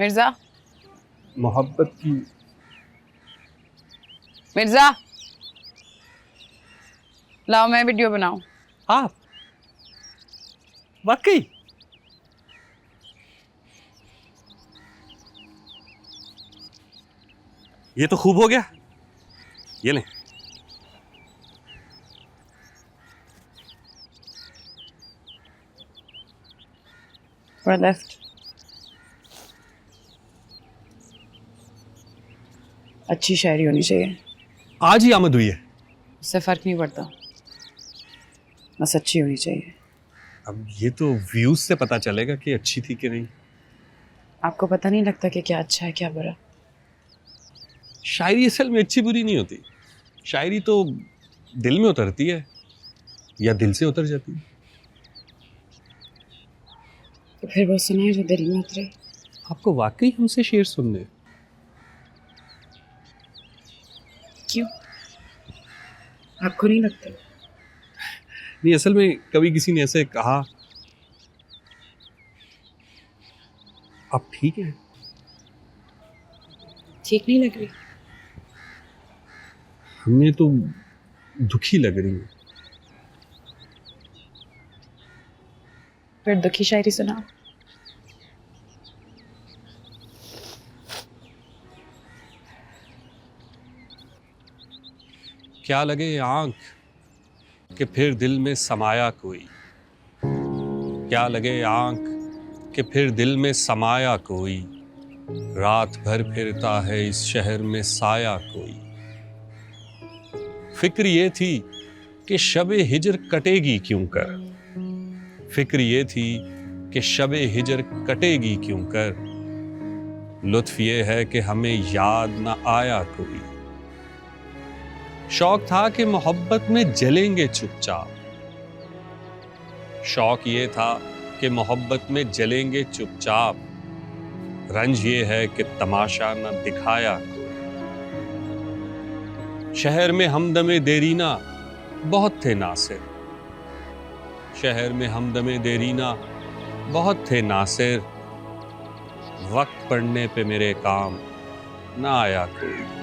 मिर्जा, मोहब्बत की। मिर्जा, लाओ मैं वीडियो बनाऊं। आप वाकई ये तो खूब हो गया। ये लें। थोड़ा लेफ्ट। अच्छी शायरी होनी चाहिए, आज ही आमद हुई है। उससे फर्क नहीं पड़ता, बस अच्छी होनी चाहिए। अब ये तो व्यूज से पता चलेगा कि अच्छी थी कि नहीं। आपको पता नहीं लगता कि क्या अच्छा है क्या बुरा। शायरी असल में अच्छी बुरी नहीं होती। शायरी तो दिल में उतरती है या दिल से उतर जाती है। तो फिर वो सुनाए जो दिल में उतरे। आपको वाकई हमसे शेर सुनने हैं? क्यों, आपको नहीं लगता? नहीं, असल में कभी किसी ने ऐसे कहा। आप ठीक हैं? ठीक नहीं लग रही? हमें तो दुखी लग रही है। फिर दुखी शायरी सुनाओ। क्या लगे आंख कि फिर दिल में समाया कोई। क्या लगे आंख कि फिर दिल में समाया कोई। रात भर फिरता है इस शहर में साया कोई। फिक्र ये थी कि शबे हिजर कटेगी क्यों कर। फिक्र ये थी कि शबे हिजर कटेगी क्यों कर। लुत्फ ये है कि हमें याद ना आया कोई। शौक था कि मोहब्बत में जलेंगे चुपचाप। शौक ये था कि मोहब्बत में जलेंगे चुपचाप। रंज ये है कि तमाशा न दिखाया कोई। शहर में हमदमे देरीना बहुत थे नासिर। शहर में हमदमे देरीना बहुत थे नासिर। वक्त पड़ने पे मेरे काम ना आया कोई।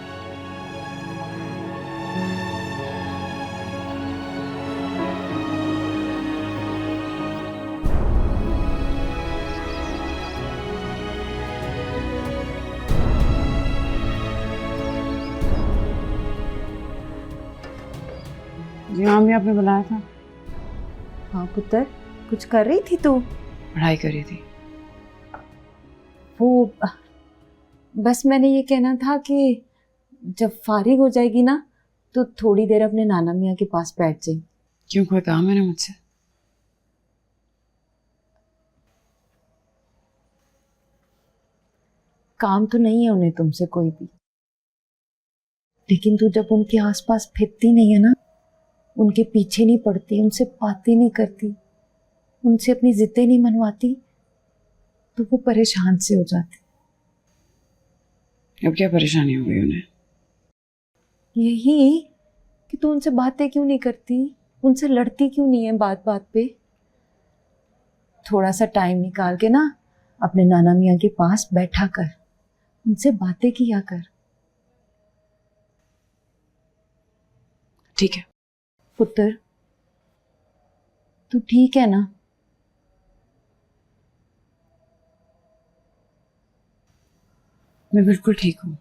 जी हाँ, मैं आपने बुलाया था। हाँ पुत्र, कुछ कर रही थी तू? पढ़ाई करी थी। वो बस मैंने ये कहना था कि जब फारिग हो जाएगी ना तो थोड़ी देर अपने नाना मियाँ के पास बैठ जाए। क्यों, कोई काम है ना मुझसे? काम तो नहीं है उन्हें तुमसे कोई भी, लेकिन तू जब उनके आसपास फिरती नहीं है ना, उनके पीछे नहीं पड़ती, उनसे बातें नहीं करती, उनसे अपनी जिद्दें नहीं मनवाती, तो वो परेशान से हो जाते। अब क्या परेशानी हो गई उन्हें? यही कि तू उनसे बातें क्यों नहीं करती, उनसे लड़ती क्यों नहीं है बात बात पे। थोड़ा सा टाइम निकाल के ना अपने नाना मियाँ के पास बैठा कर, उनसे बातें किया कर। ठीक है। पुत्र, तू ठीक है ना? मैं बिल्कुल ठीक हूँ,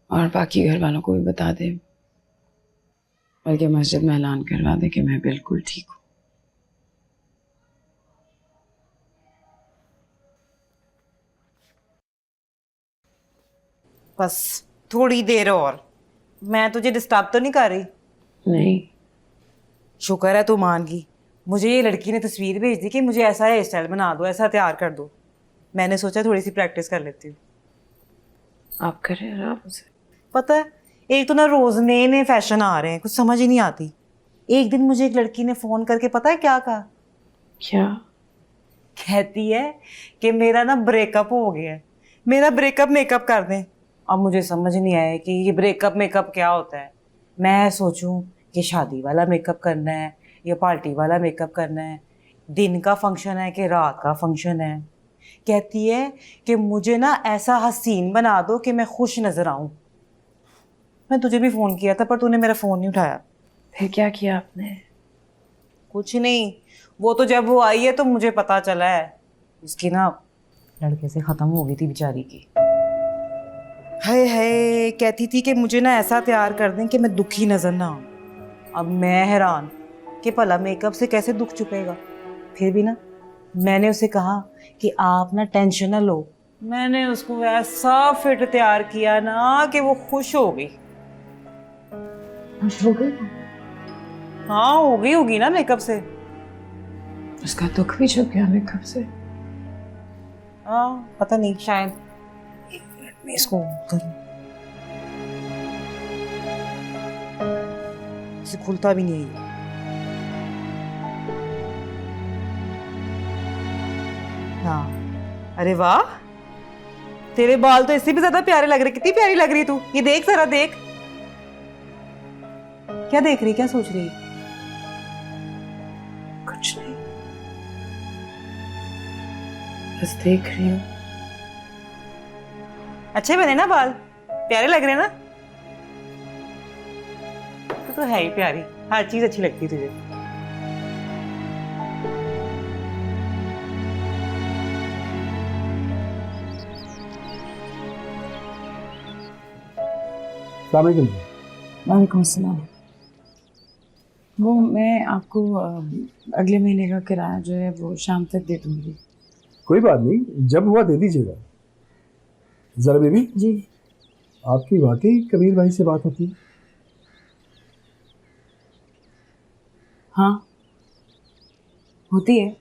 और बाकी घर वालों को भी बता दे, बल्कि मस्जिद में ऐलान करवा दे कि मैं बिल्कुल ठीक हूँ। बस थोड़ी देर और। मैं तुझे डिस्टर्ब तो नहीं कर रही? नहीं। शुक्र है तू मान गई। मुझे ये लड़की ने तस्वीर भेज दी कि मुझे ऐसा हेयर स्टाइल बना दो, ऐसा तैयार कर दो। मैंने सोचा थोड़ी सी प्रैक्टिस कर लेती हूँ। आप करें आराम से। पता है, एक तो ना रोज नए नए फैशन आ रहे हैं, कुछ समझ ही नहीं आती। एक दिन मुझे एक लड़की ने फोन करके पता है क्या कहा? क्या? कहती है कि मेरा ना ब्रेकअप हो गया है, मेरा ब्रेकअप मेकअप कर दें। अब मुझे समझ नहीं आया कि ये ब्रेकअप मेकअप क्या होता है। मैं सोचूं कि शादी वाला मेकअप करना है या पार्टी वाला मेकअप करना है, दिन का फंक्शन है कि रात का फंक्शन है, कहती है कि मुझे ना ऐसा हसीन बना दो कि मैं खुश नजर आऊं। मैं तुझे भी फोन किया था पर तूने मेरा फोन नहीं उठाया। फिर क्या किया आपने? कुछ नहीं, वो तो जब वो आई है तो मुझे पता चला है उसकी ना लड़के से खत्म हो गई थी बेचारी की। हाय हाय, कहती थी कि मुझे ना ऐसा तैयार कर दें कि मैं दुखी नजर ना आऊं। अब मैं हैरान कि भला मेकअप से कैसे दुख छुपेगा। फिर भी ना मैंने उसे कहा कि आप ना टेंशन ना लो। मैंने उसको ऐसा फिट तैयार किया ना कि वो खुश हो गई। खुश हो गई? हाँ हो गई होगी ना मेकअप से। उसका दुख भी छुप गया मेकअप से। हाँ पता नहीं, शायद। एक मिनट में इसको करूं, इसे खुलता भी नहीं है। हाँ अरे वाह, तेरे बाल तो इससे भी ज्यादा प्यारे लग रहे। कितनी प्यारी लग रही है तू। ये देख जरा, देख। क्या देख रही, क्या सोच रही? कुछ नहीं, बस देख रही हूँ। अच्छे बने ना बाल, प्यारे लग रहे हैं ना। तू तो है ही प्यारी, हर चीज अच्छी लगती है तुझे। वालेकुम अस्सलाम। वो मैं आपको अगले महीने का किराया जो है वो शाम तक दे दूंगी। कोई बात नहीं, जब हुआ दे दीजिएगा। जरा बेबी जी। आपकी वाकई कबीर भाई से बात होती है? हाँ होती है।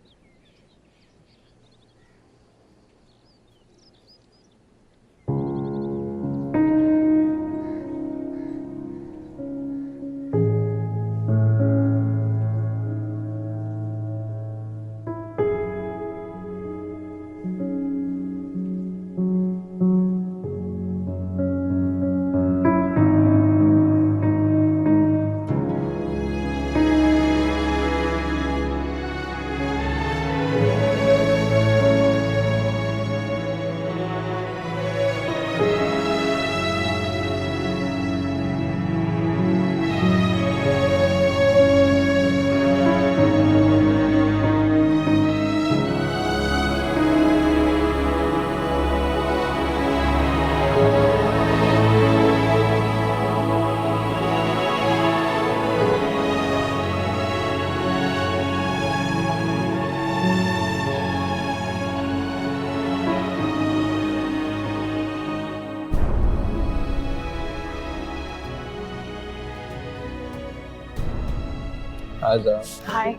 Hi.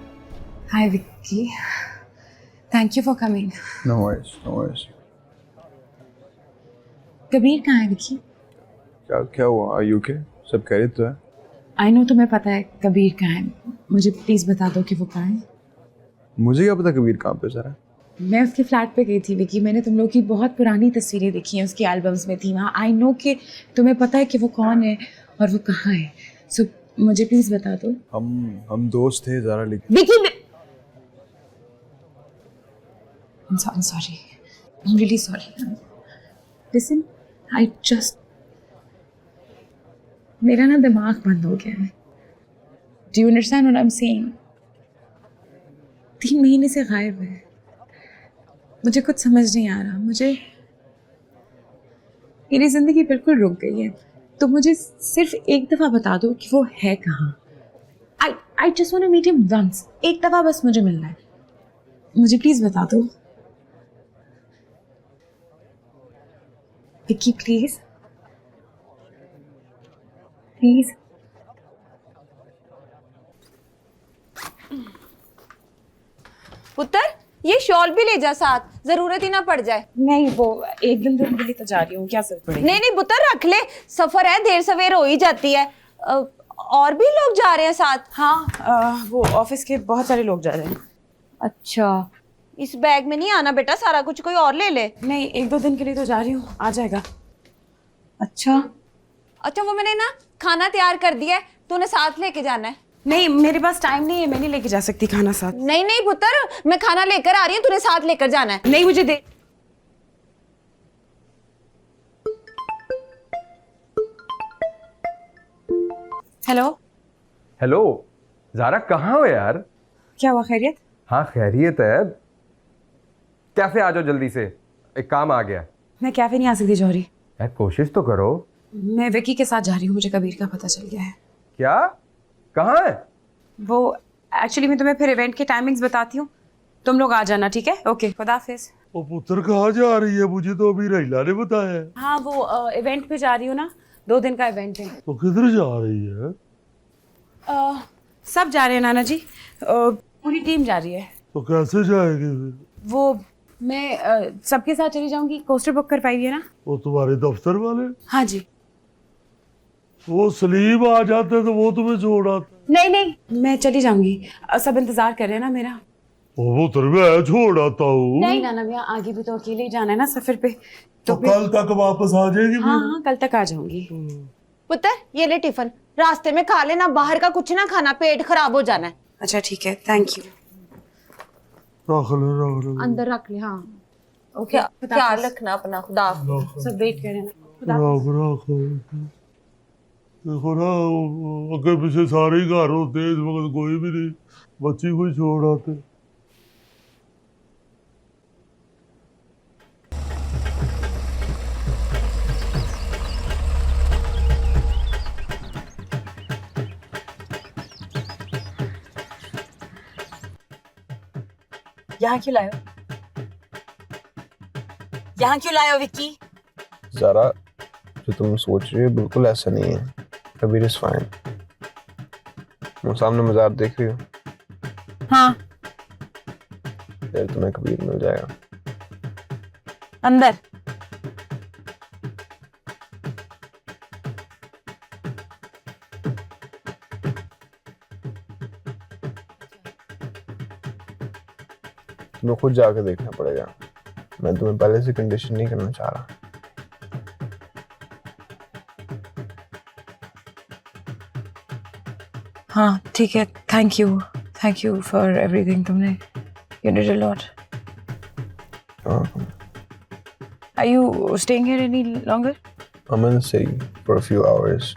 Hi, Vicky. Thank you for coming. No worries, no worries. Kabir कहाँ है विक्की? क्या क्या हुआ? Are you okay? सब खैरियत तो है? आई नो तुम्हें पता है कबीर कहाँ है। मुझे प्लीज बता दो कि वो कहाँ है। मुझे क्या पता कबीर कहाँ पे जरा। मैं उसके फ्लैट पे गई थी विक्की। मैंने तुम लोग की बहुत पुरानी तस्वीरें देखी हैं, उसकी एल्बम्स में थी वहाँ। आई नो कि तुम्हें पता है कि वो कौन है और वो कहाँ है। सो मुझे प्लीज बता दो। हम दोस्त थे जरा, लेकिन Vicky I'm sorry. I'm really sorry. Listen, I just मेरा ना दिमाग बंद हो गया है। Do you understand what I'm saying? 3 महीने से गायब है। मुझे कुछ समझ नहीं आ रहा। मेरी जिंदगी बिल्कुल रुक गई है। तो मुझे सिर्फ एक दफा बता दो कि वो है कहाँ। I just want to meet him once. एक दफा बस मुझे मिलना है। मुझे प्लीज बता दो। Vicky please please. पुत्र ये शॉल भी ले जा साथ, जरूरत ही ना पड़ जाए। नहीं, वो एक दिन के लिए तो जा रही हूँ, क्या जरूरत पड़ेगी? नहीं नहीं पुत्र रख ले, सफर है, देर सवेर हो ही जाती है। और भी लोग जा रहे हैं साथ? हाँ, वो ऑफिस के बहुत सारे लोग जा रहे हैं। अच्छा, इस बैग में नहीं आना बेटा, सारा कुछ कोई और ले ले। नहीं, 1-2 दिन के लिए तो जा रही हूँ, आ जाएगा। अच्छा वो मैंने ना खाना तैयार कर दिया है, तूने साथ लेके जाना है। नहीं, मेरे पास टाइम नहीं है, मैं नहीं लेके जा सकती खाना साथ। नहीं नहीं पुत्र, मैं खाना लेकर आ रही हूँ, तूने साथ लेकर जाना है। नहीं, मुझे दे। हेलो, हेलो ज़ारा, कहाँ हो यार? क्या हुआ, खैरियत? हाँ खैरियत है। कैफे आ जाओ जल्दी से, एक काम आ गया। मैं कैफे नहीं आ सकती जौहरी। यार कोशिश तो करो। मैं विकी के साथ जा रही हूँ, मुझे कबीर का पता चल गया है। क्या? कहाँ है? वो एक्चुअली मैं तुम्हें फिर इवेंट के टाइमिंग्स बताती हूँ, तुम लोग आ जाना, ठीक है? ओके, खुदा हाफिज। वो पुत्र कहाँ जा रही है? मुझे तो अभी रहीला ने बताया है। हाँ, वो इवेंट पे जा रही हूँ ना, 2 दिन का इवेंट है। तो किधर जा रही है? सब जा रहे हैं नाना जी, पूरी टीम जा रही है। तो कैसे जाएगी फिर? वो मैं सबके साथ चली जाऊंगी। कोस्टर बुक कर पाएगी ना? वो तुम्हारे दफ्तर वाले? हाँ जी। वो सलीम आ जाते तो वो तुम्हें छोड़ आते। नहीं नहीं, मैं चली जाऊंगी, सब इंतजार कर रहे हैं ना मेरा। वो पुत्र मैं छोड़ आता हूँ। नहीं नाना भैया, आगे भी तो अकेले ही जाना है ना सफर पे, तो फिर- कल तक वापस आ जाएगी हाँ फिर? हाँ, कल तक आ जाऊंगी। पुत्र ये ले टिफिन, रास्ते में खा लेना, बाहर का कुछ ना खाना, पेट खराब हो जाना है। अच्छा ठीक है, थैंक यू। रख ले। अंदर रख ले। हाँ ओके, ख्याल रखना अपना, खुदा हाफिज। सब वेट कर रहे हैं ना। रख। देखो ना, अगर पीछे सारे ही घर होते, इस वक्त कोई भी नहीं, बच्ची को ही छोड़ आते। यहाँ क्यों लाए हो? यहाँ क्यों लाए हो विक्की? ज़रा, जो तुम सोच रही हो बिल्कुल ऐसा नहीं है। Kabir is fine. वो सामने मज़ार देख रही हो? हाँ, फिर तुम्हें कबीर मिल जाएगा। अंदर। तुम्हें खुद जाकर देखना पड़ेगा। मैं तुम्हें पहले से कंडीशन नहीं करना चाह रहा। हाँ ठीक है, थैंक यू फॉर एवरीथिंग, तुमने you did a lot. Are you staying here any longer? I'm in the city for a few hours.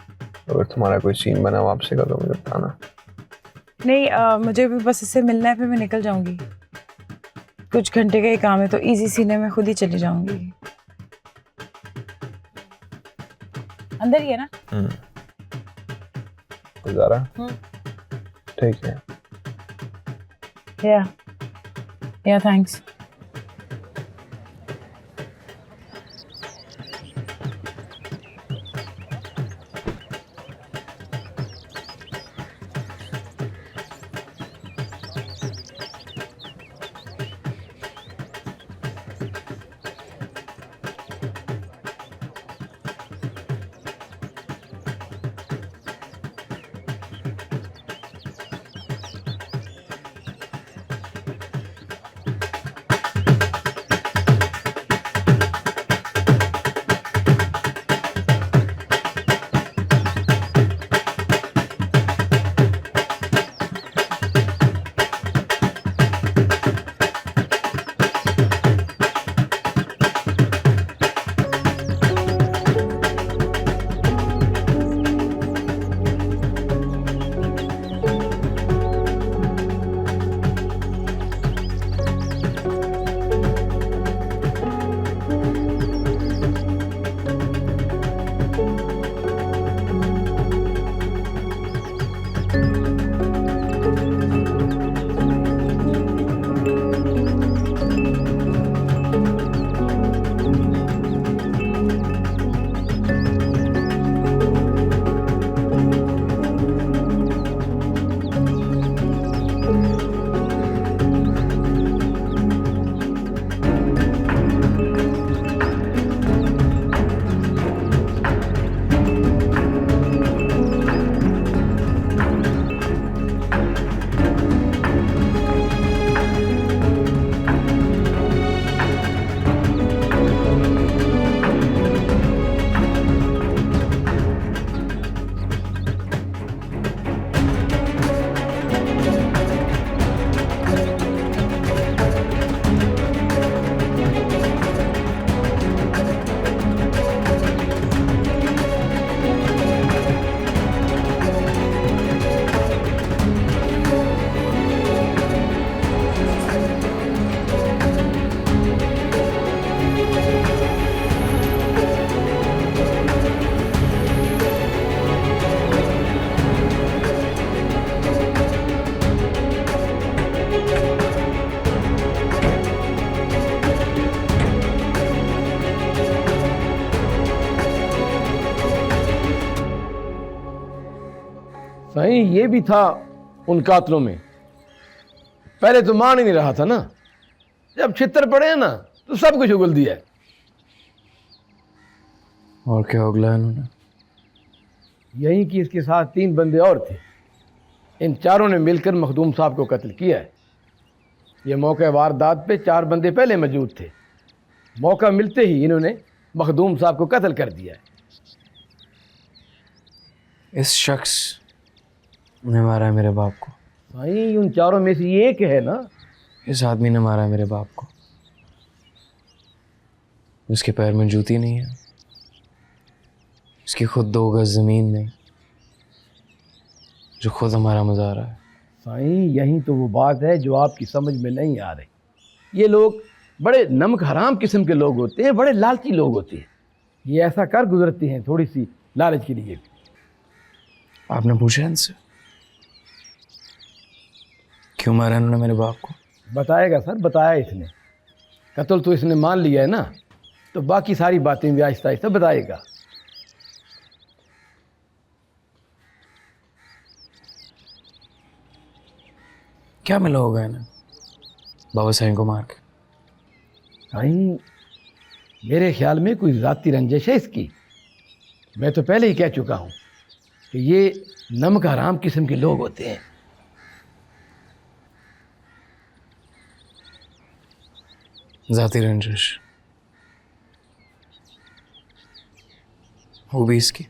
अगर तुम्हारा कोई सीन बना वापसी का तो मुझे बताना। नहीं, मुझे भी बस इससे मिलना है, फिर मैं निकल जाऊंगी। कुछ घंटे का ही काम है, तो इजी सीने में खुद ही चली जाऊंगी। अंदर ही है ना? ज़रा, ठीक है। या थैंक्स। सही ये भी था उन कातलों में। पहले तो मान ही नहीं रहा था ना, जब छितर पड़े हैं ना तो सब कुछ उगल दिया है। और क्या उगला इन्होंने? यही कि इसके साथ 3 बंदे और थे। इन चारों ने मिलकर मखदूम साहब को कत्ल किया है। ये मौके वारदात पे 4 बंदे पहले मौजूद थे। मौका मिलते ही इन्होंने मखदूम साहब को कत्ल कर दिया है। इस शख्स ने मारा है मेरे बाप को। भाई उन चारों में से ये एक है ना। इस आदमी ने मारा है मेरे बाप को। उसके पैर में जूती नहीं है, इसकी खुद 2 गज जमीन नहीं, जो खुद हमारा मज़ारा है। साईं यही तो वो बात है जो आपकी समझ में नहीं आ रही। ये लोग बड़े नमक हराम किस्म के लोग होते हैं, बड़े लालची लोग होते हैं। ये ऐसा कर गुजरते हैं थोड़ी सी लालच के लिए। आपने पूछा इनसे क्यों मारा इन्होंने मेरे बाप को? बताएगा सर, बताया इसने। कत्ल तो इसने मान लिया है ना, तो बाकी सारी बातें भी आहिस्ता आहिस्ता बताएगा। क्या मिला होगा इन्हें बाबा साईं को मार के? साईं मेरे ख्याल में कोई ज़ाती रंजिश है इसकी। मैं तो पहले ही कह चुका हूँ कि ये नमक हराम किस्म के लोग होते हैं। ज़ाती रंजिश वो भी इसकी।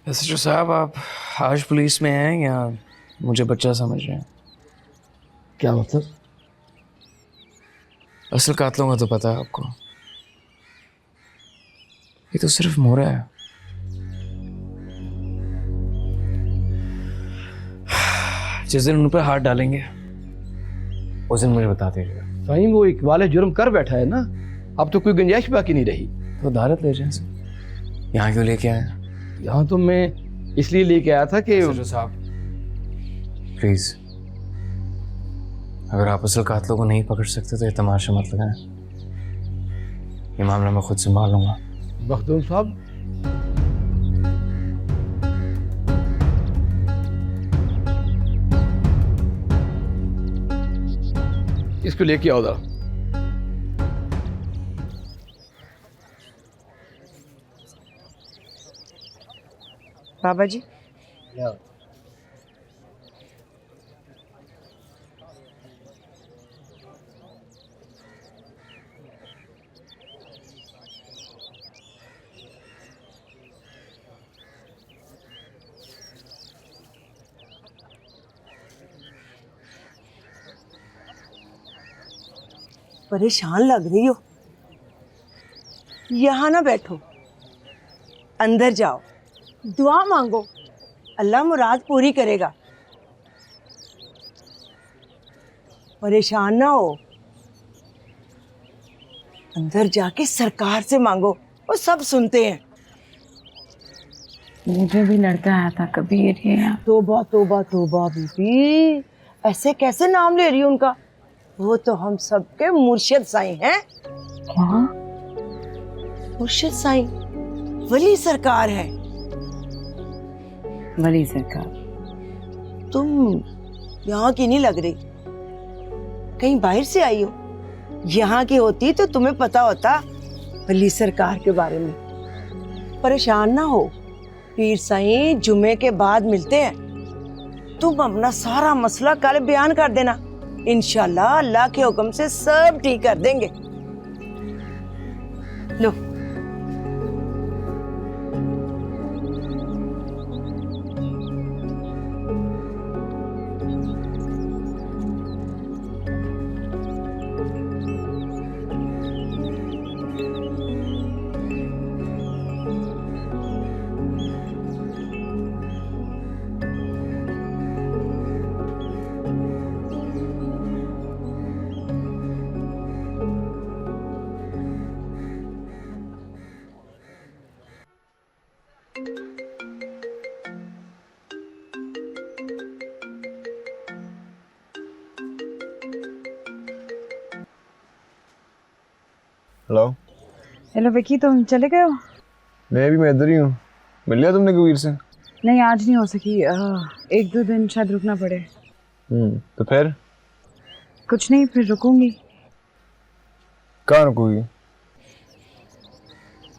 एसएचओ साहब, आप आज पुलिस में हैं या मुझे बच्चा समझ रहे हैं? क्या मतलब? असल कातलों का तो पता है आपको। ये तो सिर्फ मोहरा है। जिस दिन उन पर हाथ डालेंगे उस दिन मुझे बता दीजिएगा। साईं वो इकबाल जुर्म कर बैठा है ना, अब तो कोई गुंजाइश बाकी नहीं रही। तो अदालत ले जाए इसे। यहाँ क्यों लेके आए? यहाँ तो मैं इसलिए लेके आया था कि साहब प्लीज, अगर आप असल कातलों को नहीं पकड़ सकते तो ये तमाशा मत लगाएं। ये मामला मैं खुद संभाल लूंगा। मखदूम साहब, इसको लेके आओ जरा। बाबा जी परेशान लग रही हो, यहाँ ना बैठो, अंदर जाओ, दुआ मांगो, अल्लाह मुराद पूरी करेगा। परेशान ना हो, अंदर जाके सरकार से मांगो, वो सब सुनते हैं। मुझे भी लड़का आया था कबीर। ये तोबा तोबा तोबा बीबी, ऐसे कैसे नाम ले रही हो उनका? वो तो हम सबके मुर्शिद साईं हैं। हाँ? मुर्शिद साईं वली सरकार है। वली सरकार? तुम यहाँ की नहीं लग रही, कहीं बाहर से आई हो। यहाँ की होती तो तुम्हें पता होता वली सरकार के बारे में। परेशान ना हो, पीर साईं जुमे के बाद मिलते हैं। तुम अपना सारा मसला कल बयान कर देना, इंशाल्लाह अल्लाह के हुक्म से सब ठीक कर देंगे। लो हेलो। हेलो विकी, तुम चले गए हो? मैं इधर ही हूँ। मिल लिया तुमने कबीर से? नहीं, आज नहीं हो सकी। 1-2 दिन शायद रुकना पड़े। तो फिर कुछ नहीं, फिर रुकूंगी। कहाँ रुकोगी?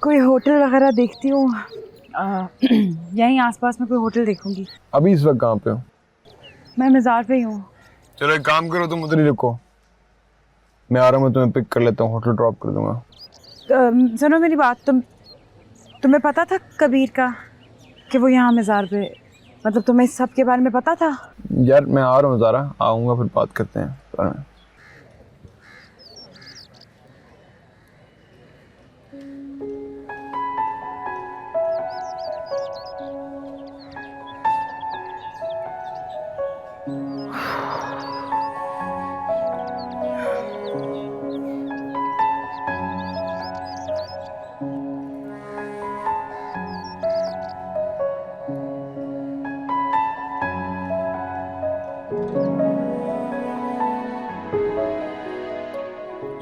कोई होटल वगैरह देखती हूँ। यहीं आसपास में कोई होटल देखूंगी। अभी इस वक्त कहाँ पे हो? मैं मज़ार पे ही हूँ। चलो एक काम करो, तुम उधर ही रुको, मैं आ रहा हूँ, तुम्हें पिक कर लेता हूँ, होटल ड्रॉप कर दूंगा। सुनो मेरी बात, तुम्हें पता था कबीर का कि वो यहाँ मज़ार पे, मतलब तुम्हें इस सब के बारे में पता था? यार मैं आ रहा हूँ ज़ारा, आऊँगा फिर बात करते हैं बारे में।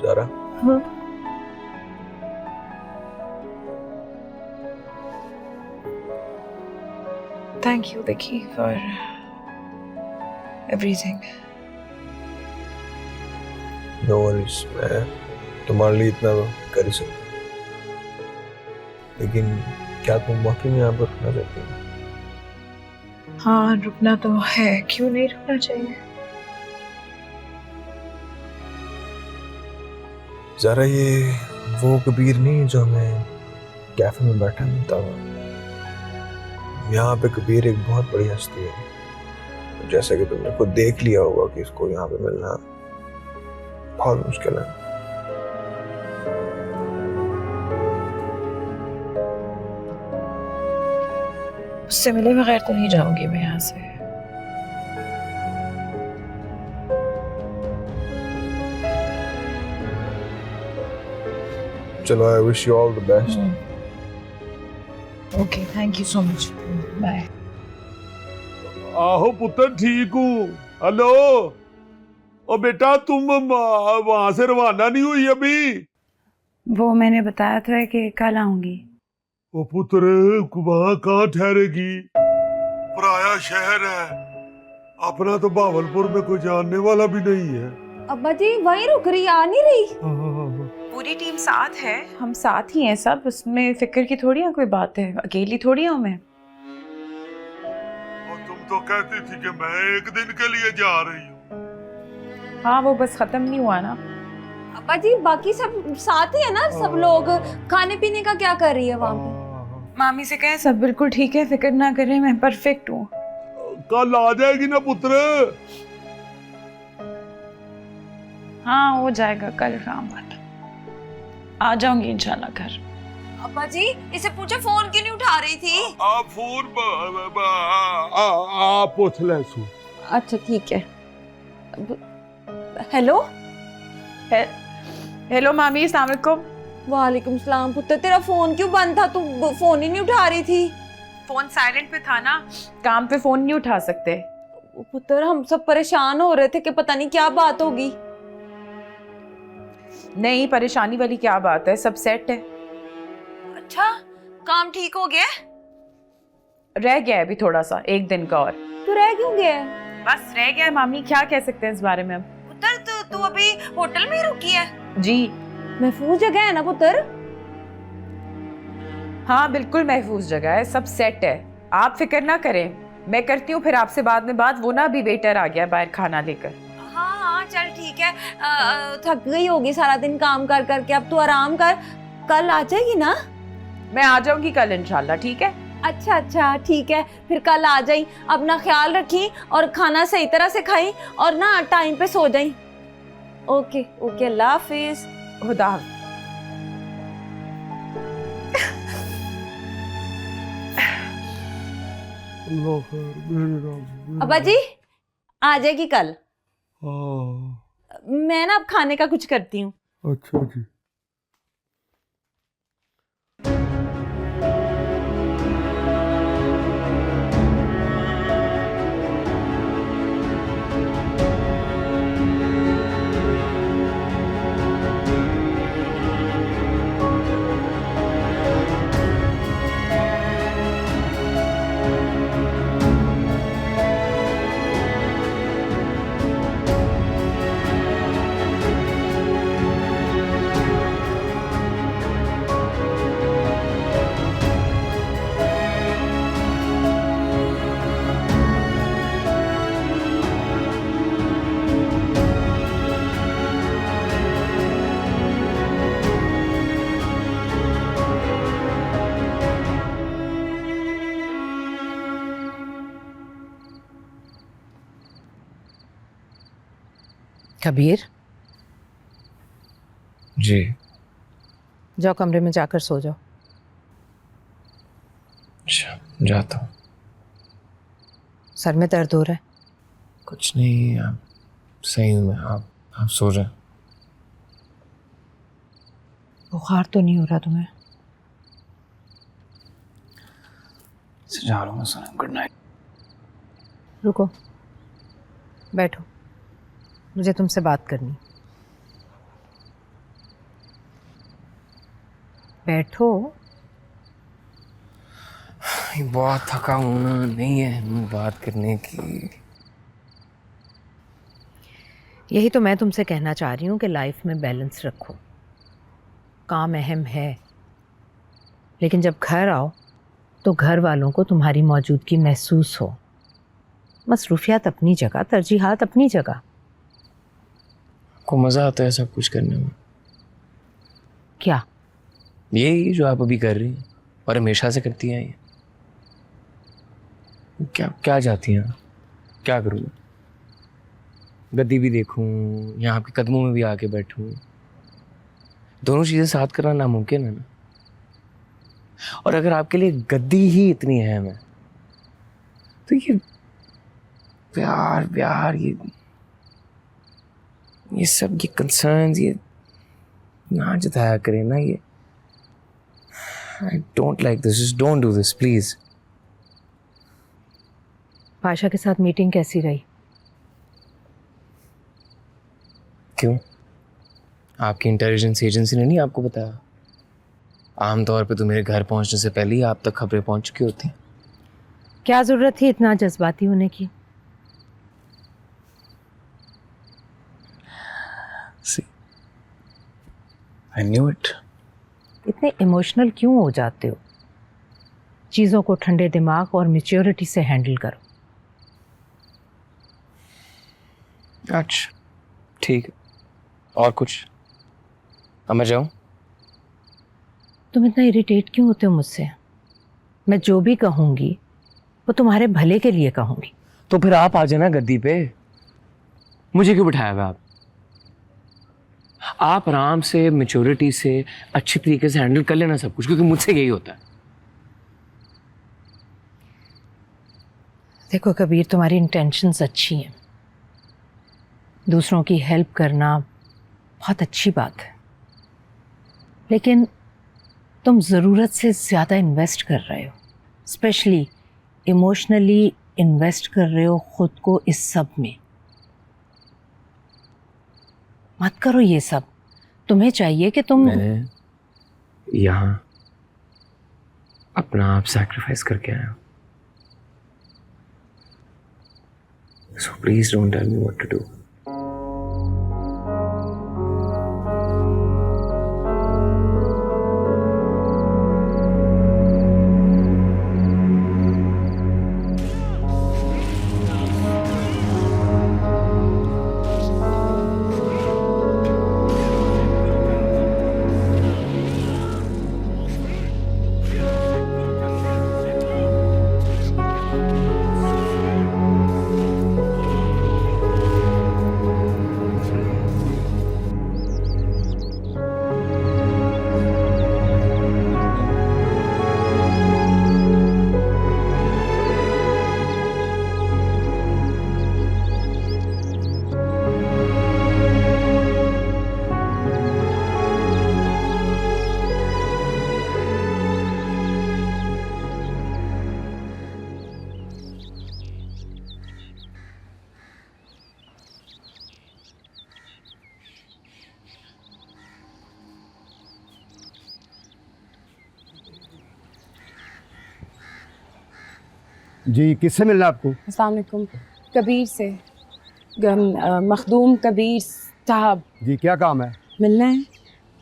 Zara, Thank you Vicky for everything. No worries, मैं तुम्हारे लिए इतना कर ही सकता हूँ, लेकिन क्या तुम वाकई में यहाँ पर रुकना चाहती हो? हाँ, रुकना तो है, क्यों नहीं रुकना चाहिए? ज़ारा, ये वो कबीर नहीं जो हमें कैफे में बैठा मिलता हुआ। यहाँ पे कबीर एक बहुत बड़ी हस्ती है, जैसा कि तुमने खुद देख लिया होगा कि इसको यहाँ पे मिलना बहुत मुश्किल है। उससे मिले बगैर तो नहीं जाऊंगी मैं यहाँ से। चलो, I wish you all the best. Okay, thank you so much, bye. आहो पुत्र, ठीक हूँ। हेलो, ओ बेटा, तुम वहां से रवाना नहीं हुई अभी? वो मैंने बताया था कि कल आऊंगी। ओ पुत्र, वहां कहाँ ठहरेगी? पराया शहर है, अपना तो भावलपुर में कोई जानने वाला भी नहीं है। अब्बा जी वहीं रुक रही, आ नहीं रही? पूरी टीम साथ है, हम साथ ही हैं सब, उसमें फिक्र की थोड़ी है कोई बात है, अकेली थोड़ी हूँ मैं। और तुम तो कहती थी कि मैं एक दिन के लिए जा रही हूँ। हाँ, वो बस खत्म नहीं हुआ ना। अब्बा जी बाकी सब साथ ही है ना, सब लोग। खाने पीने का क्या कर रही है वहाँ पे? मामी से कहें सब बिल्कुल ठीक है, फिक्र ना करें, मैं परफेक्ट हूँ। कल आ जाएगी ना पुत्र? हाँ, हो जाएगा कल शाम तक आ जाऊंगी इंशाल्लाह घर। अब्बा जी इसे पूछो फोन क्यों नहीं उठा रही थी? आप फोन आप पूछ ले सु। अच्छा ठीक है। हेलो हेलो मामी, अस्सलाम वालेकुम। वालेकुम सलाम। पुत्र तेरा फोन क्यों बंद था? तू फोन ही नहीं उठा रही थी। फोन साइलेंट पे था ना, काम पे फोन नहीं उठा सकते। पुत्र हम सब परेशान हो रहे थे कि पता नहीं क्या बात होगी। नहीं, परेशानी वाली क्या बात है, सब सेट है। अच्छा, काम ठीक हो गया? रह गया है अभी थोड़ा सा, 1 दिन का और। तू रह क्यों गया? बस रह गया है मामी, क्या कह सकते हैं इस बारे में अब। पुत्र तू अभी होटल में ही रुकी है? जी। महफूज जगह है ना पुत्र? हाँ बिल्कुल महफूज जगह है, सब सेट है, आप फिक्र ना करें। मैं करती हूँ फिर आपसे बाद में बात। वो ना अभी वेटर आ गया बाहर खाना लेकर। हाँ हाँ चल ठीक है। थक गई होगी सारा दिन काम कर करके, अब तू आराम कर। कल आ जाएगी ना? मैं आ जाऊंगी कल इंशाल्लाह, ठीक है? अच्छा अच्छा ठीक है, फिर कल आ जाई। अपना ख्याल रखी और खाना सही तरह से खाई और ना टाइम पे सो जाई। ओके ओके, अल्लाह हाफिज। खुदा हाफिज। अल्लाह खैर, मेरे नाम। अब्बा जी आ जाएगी कल। हाँ, मैं ना अब खाने का कुछ करती हूँ। अच्छा जी। कबीर, जी। जाओ कमरे में जाकर सो जाओ। अच्छा, जाता हूँ। सर में दर्द हो रहा है? कुछ नहीं, आप सही हूँ मैं। आप सो जाए। बुखार तो नहीं हो रहा तुम्हें? जा रहा हूँ मैं सोने। Good night. रुको, बैठो, मुझे तुमसे बात करनी। बैठो। बहुत थका हूँ ना, नहीं है हिम्मत बात करने की। यही तो मैं तुमसे कहना चाह रही हूँ कि लाइफ में बैलेंस रखो। काम अहम है, लेकिन जब घर आओ तो घर वालों को तुम्हारी मौजूदगी महसूस हो। मसरूफियात अपनी जगह, तरजीहात अपनी जगह। को मज़ा आता है सब कुछ करने में। क्या? यही जो आप अभी कर रही हैं और हमेशा से करती हैं ये। क्या क्या चाहती हैं? क्या करूँ? गद्दी भी देखूं या आपके कदमों में भी आके बैठूं? दोनों चीज़ें साथ करना नामुमकिन है ना। और अगर आपके लिए गद्दी ही इतनी अहम है तो ये प्यार प्यार ये सब ये कंसर्न्स ये ना जताया करें ना। ये I don't like this. Just don't do this please. Pasha के साथ मीटिंग कैसी रही? क्यों? आपकी इंटेलिजेंस एजेंसी ने नहीं आपको बताया? आमतौर पे तो मेरे घर पहुंचने से पहले ही आप तक खबरें पहुंच चुकी होती हैं। क्या जरूरत थी इतना जज्बाती होने की? See, I knew it. इतने इमोशनल क्यों हो जाते हो? चीज़ों को ठंडे दिमाग और मैच्योरिटी से हैंडल करो। अच्छा, ठीक है। और कुछ? अब मैं जाऊं? तुम इतना इरिटेट क्यों होते हो मुझसे? मैं जो भी कहूँगी वो तुम्हारे भले के लिए कहूँगी। तो फिर आप आ जाना गद्दी पे। मुझे क्यों बिठाया हुआ आप आराम से मैच्योरिटी से अच्छी तरीके से हैंडल कर लेना सब कुछ, क्योंकि मुझसे यही होता है। देखो कबीर, तुम्हारी इंटेंशंस अच्छी हैं, दूसरों की हेल्प करना बहुत अच्छी बात है, लेकिन तुम ज़रूरत से ज़्यादा इन्वेस्ट कर रहे हो, स्पेशली इमोशनली इन्वेस्ट कर रहे हो खुद को इस सब में। मत करो ये सब। तुम्हें चाहिए कि तुम मैं यहाँ अपना आप सैक्रिफाइस करके आया हूँ। So please don't tell me what to do. जी, किससे मिलना आपको? अस्सलाम वालेकुम। कबीर से, मखदूम कबीर साहब। जी, क्या काम है? मिलना है,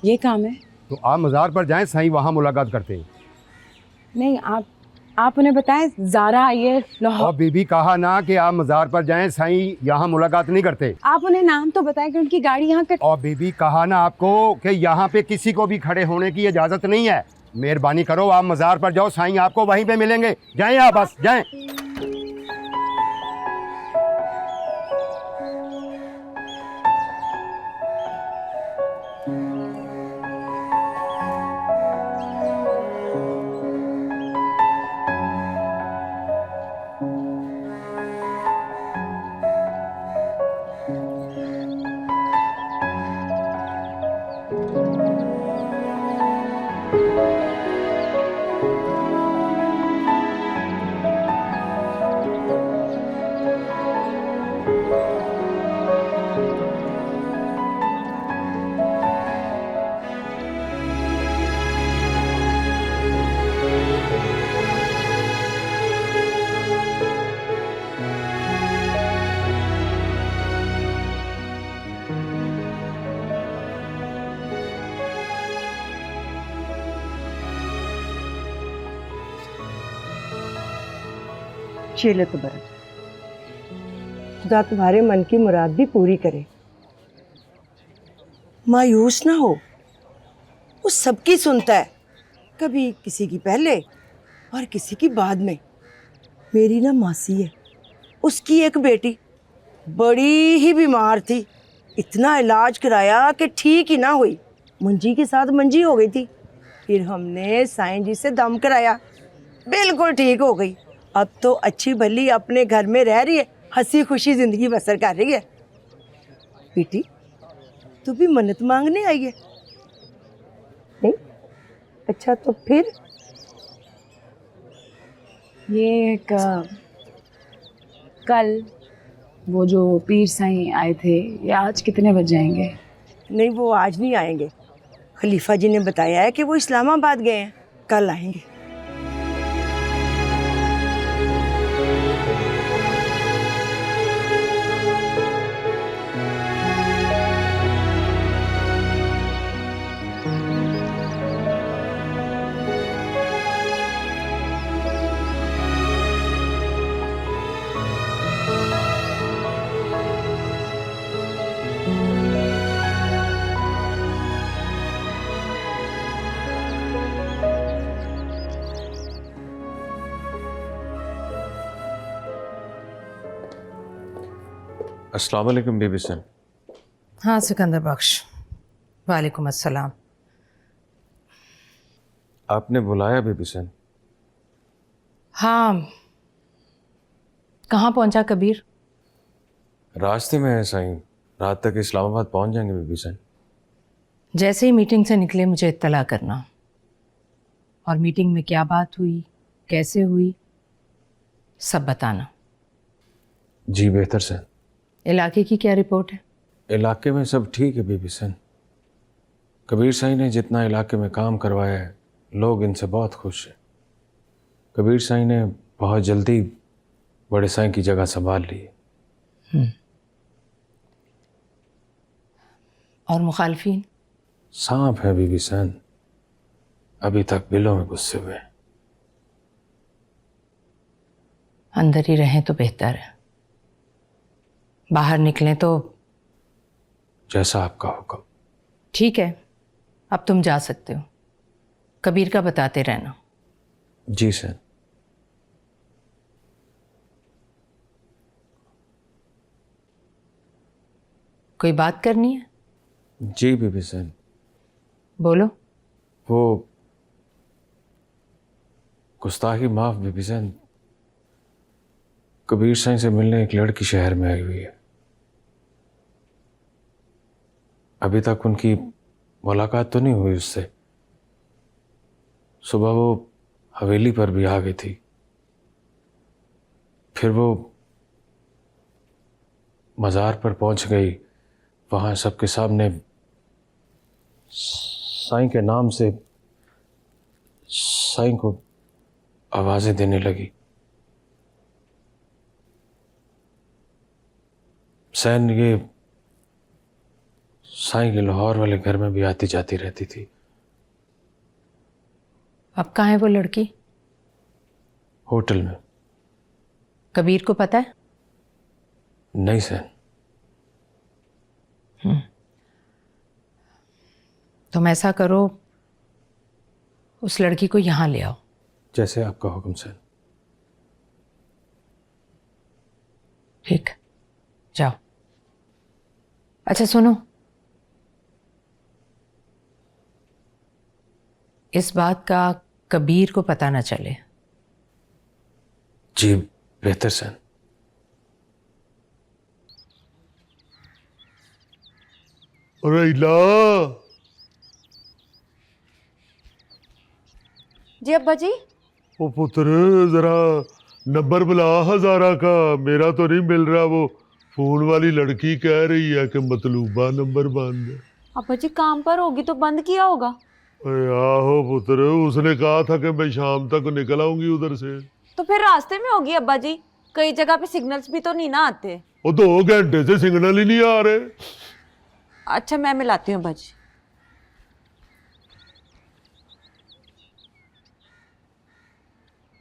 ये काम है। तो आप मज़ार पर जाएं, साईं वहाँ मुलाकात करते हैं। नहीं, आप उन्हें बताएं ज़ारा आई है और लाहौर। बीबी कहा ना कि आप मज़ार पर जाएं, साईं यहाँ मुलाकात नहीं करते। आप उन्हें नाम तो बताएं कि उनकी गाड़ी यहाँ कर। और बीबी कहा ना आपको कि यहाँ पे किसी को भी खड़े होने की इजाज़त नहीं है। मेहरबानी करो, आप मज़ार पर जाओ, साईं आपको वहीं पे मिलेंगे। जाएं आप, बस जाएं। चलो तो बरत, खुदा तुम्हारे मन की मुराद भी पूरी करे। मायूस ना हो, वो सबकी सुनता है, कभी किसी की पहले और किसी की बाद में। मेरी ना मासी है, उसकी एक बेटी बड़ी ही बीमार थी, इतना इलाज कराया कि ठीक ही ना हुई, मंजी के साथ मंजी हो गई थी। फिर हमने साईं जी से दम कराया, बिल्कुल ठीक हो गई। अब तो अच्छी भली अपने घर में रह रही है, हंसी खुशी जिंदगी बसर कर रही है। बेटी, तू भी मन्नत मांगने आई है? नहीं? अच्छा, तो फिर ये कल वो जो पीर साईं आए थे, ये आज कितने बज जाएंगे? नहीं, वो आज नहीं आएंगे। खलीफा जी ने बताया है कि वो इस्लामाबाद गए हैं, कल आएंगे। अस्सलाम वालेकुम बीबी सन। हाँ सिकंदर बख्श, वालेकुम अस्सलाम। आपने बुलाया बीबी सन? हाँ, कहाँ पहुँचा कबीर? रास्ते में है साईं, रात तक इस्लामाबाद पहुंच जाएंगे बीबी सन। जैसे ही मीटिंग से निकले मुझे इत्तला करना, और मीटिंग में क्या बात हुई, कैसे हुई, सब बताना। जी बेहतर सर। इलाके की क्या रिपोर्ट है? इलाके में सब ठीक है बीबी सन। कबीर साईं ने जितना इलाके में काम करवाया है, लोग इनसे बहुत खुश हैं। कबीर साईं ने बहुत जल्दी बड़े साईं की जगह संभाल ली है। और मुखालफीन? सांप है बीबी सन, अभी तक बिलों में गुस्से हुए हैं। अंदर ही रहें तो बेहतर है, बाहर निकलें तो। जैसा आपका हुक्म। ठीक है, अब तुम जा सकते हो। कबीर का बताते रहना। जी सर। कोई बात करनी है? जी बीबी सन। बोलो। वो गुस्ताखी माफ बीबी सन, कबीर साईं से मिलने एक लड़की शहर में आई हुई है। अभी तक उनकी मुलाकात तो नहीं हुई उससे। सुबह वो हवेली पर भी आ गई थी, फिर वो मज़ार पर पहुंच गई। वहाँ सबके सामने साईं के नाम से साईं को आवाज़ें देने लगी। सैन ये साईं के लाहौर वाले घर में भी आती जाती रहती थी। अब कहाँ है वो लड़की? होटल में। कबीर को पता है? नहीं सैन। तुम ऐसा करो, उस लड़की को यहाँ ले आओ। जैसे आपका हुक्म सैन। ठीक, जाओ। अच्छा सुनो, इस बात का कबीर को पता न चले। जी बेहतर सैन। अरे इला, जी अब्बा जी। वो पुत्र जरा नंबर बुला हजारा का, मेरा तो नहीं मिल रहा। वो फोन वाली लड़की कह रही है कि मतलूबा नंबर बंद है। अब्बा जी काम पर होगी तो बंद किया होगा। अरे आहो पुत्र, उसने कहा था कि मैं शाम तक निकल आऊंगी उधर से। तो फिर रास्ते में होगी अब्बा जी, कई जगह पे सिग्नल्स भी तो नहीं ना आते। वो 2 घंटे से सिग्नल ही नहीं आ रहे। अच्छा मैं मिलाती हूँ अब्बा जी।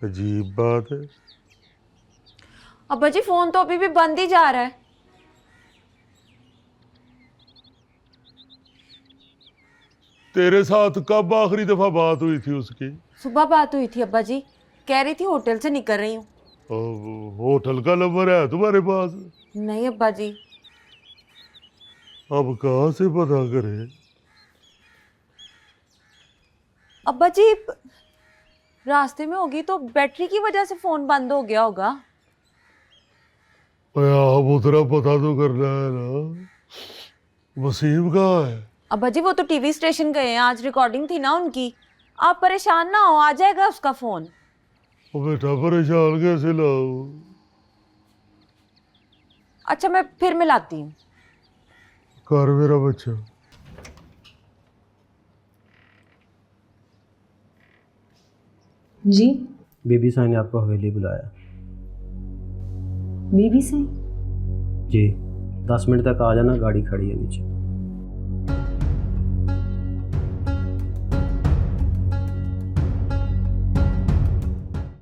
अजीब बात है। अब्बा जी फोन तो अभी भी बंद ही जा रहा है। तेरे साथ कब आखिरी दफा बात हुई थी उसकी? सुबह बात हुई थी अब्बा जी, कह रही थी होटल से निकल रही हूँ। होटल का नंबर है तुम्हारे पास? नहीं अब्बा जी। अब कहाँ से पता करें? अब्बा जी रास्ते में होगी तो बैटरी की वजह से फोन बंद हो गया होगा। आप उतना पता तो करना है ना। वसीम कहाँ है? अब्बा जी वो तो टीवी स्टेशन गए हैं, आज रिकॉर्डिंग थी ना उनकी। आप परेशान ना हो, आ जाएगा उसका फोन। ओ बेटा परेशान कैसे लाऊं? अच्छा मैं फिर मिलाती हूँ। कर मेरा बच्चा। जी बीबी साईं ने आपको हवेली बुलाया। बेबी से? जी 10 मिनट तक आ जाना, गाड़ी खड़ी है नीचे।